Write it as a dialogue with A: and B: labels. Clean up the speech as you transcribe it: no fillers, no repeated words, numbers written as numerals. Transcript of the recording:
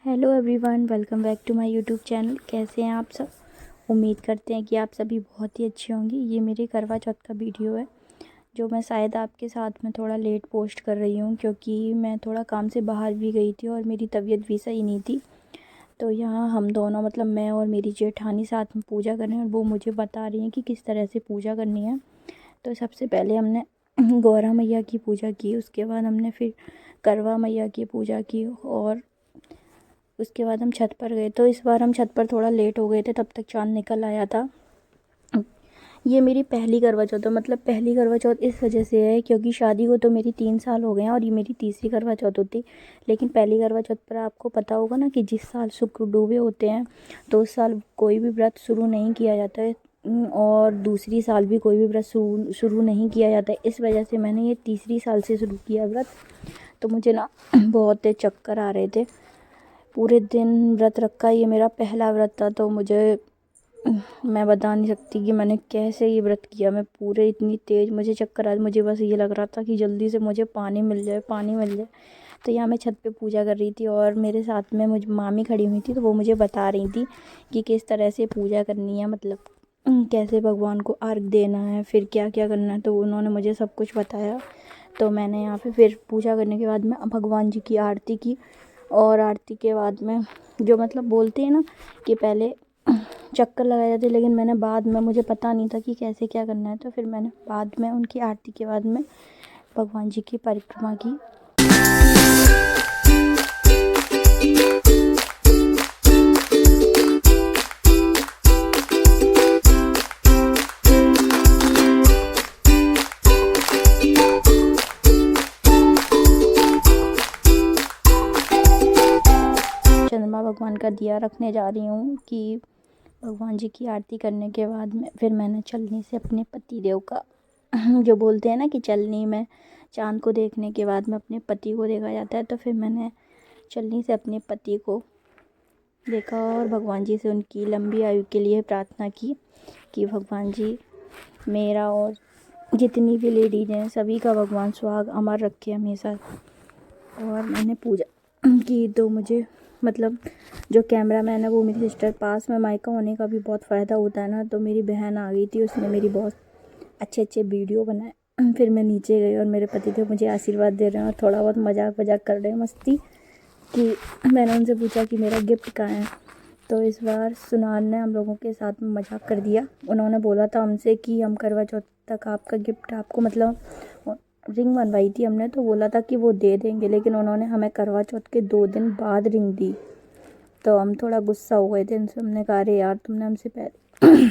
A: Hello everyone, welcome back to my YouTube channel. कैसे हैं आप सब? उम्मीद करते हैं कि आप सभी बहुत ही अच्छे होंगे। ये मेरी करवा चौथ का वीडियो है जो मैं शायद आपके साथ में थोड़ा लेट पोस्ट कर रही हूँ, क्योंकि मैं थोड़ा काम से बाहर भी गई थी और मेरी तबीयत भी सही नहीं थी। तो यहाँ हम दोनों, मतलब मैं और मेरी जेठानी, साथ में पूजा कर रहे हैं और वो मुझे बता रही हैं कि किस तरह से पूजा करनी है। तो सबसे पहले हमने गौरा मैया की पूजा की, उसके बाद हमने फिर करवा मैया की पूजा की और उसके बाद हम छत पर गए। तो इस बार हम छत पर थोड़ा लेट हो गए थे, तब तक चाँद निकल आया था। ये मेरी पहली करवा चौथ है, मतलब पहली करवा चौथ इस वजह से है क्योंकि शादी को तो मेरी 3 साल हो गए हैं और ये मेरी तीसरी करवा चौथ होती। लेकिन पहली करवा चौथ पर आपको पता होगा ना कि जिस साल शुक्र डूबे होते हैं तो उस साल कोई भी व्रत शुरू नहीं किया जाता है, और दूसरी साल भी कोई भी व्रत शुरू नहीं किया जाता है। इस वजह से मैंने ये तीसरी साल से शुरू किया व्रत। तो मुझे ना बहुत तेज चक्कर आ रहे थे। पूरे दिन व्रत रखा, ये मेरा पहला व्रत था। तो मैं बता नहीं सकती कि मैंने कैसे ये व्रत किया। मैं पूरे इतनी तेज़ मुझे चक्कर आ, मुझे बस ये लग रहा था कि जल्दी से मुझे पानी मिल जाए, पानी मिल जाए। तो यहाँ मैं छत पे पूजा कर रही थी और मेरे साथ में मुझे मामी खड़ी हुई थी, तो वो मुझे बता रही थी कि किस तरह से पूजा करनी है, मतलब कैसे भगवान को अर्घ देना है, फिर क्या क्या करना है। तो उन्होंने मुझे सब कुछ बताया। तो मैंने यहाँ पे फिर पूजा करने के बाद में भगवान जी की आरती की, और आरती के बाद में जो मतलब बोलते हैं ना कि पहले चक्कर लगाए जाते, लेकिन मैंने बाद में, मुझे पता नहीं था कि कैसे क्या करना है, तो फिर मैंने बाद में उनकी आरती के बाद में भगवान जी की परिक्रमा की। चंद्रमा भगवान का दिया रखने जा रही हूँ कि भगवान जी की आरती करने के बाद में फिर मैंने चलनी से अपने पति देव का जो बोलते हैं ना कि चलनी में चाँद को देखने के बाद में अपने पति को देखा जाता है, तो फिर मैंने चलनी से अपने पति को देखा और भगवान जी से उनकी लंबी आयु के लिए प्रार्थना की कि भगवान जी मेरा और जितनी भी लेडीज हैं सभी का भगवान सुहाग अमर रखे हमेशा। और मैंने पूजा की तो मुझे, मतलब जो कैमरा मैन है वो मेरी सिस्टर, पास में माइका होने का भी बहुत फ़ायदा होता है ना। तो मेरी बहन आ गई थी, उसने मेरी बहुत अच्छे अच्छे वीडियो बनाए। फिर मैं नीचे गई और मेरे पति थे मुझे आशीर्वाद दे रहे हैं और थोड़ा बहुत मजाक कर रहे हैं, मस्ती कि मैंने उनसे पूछा कि मेरा गिफ्ट कहाँ है। तो इस बार सुनार ने हम लोगों के साथ में मजाक कर दिया। उन्होंने बोला था हमसे कि हम करवा चौथ तक आपका गिफ्ट आपको, मतलब रिंग बनवाई थी हमने, तो बोला था कि वो दे देंगे, लेकिन उन्होंने हमें करवा चौथ के 2 दिन बाद रिंग दी। तो हम थोड़ा गुस्सा हो गए थे उनसे। हमने कहा अरे यार, तुमने हमसे पहले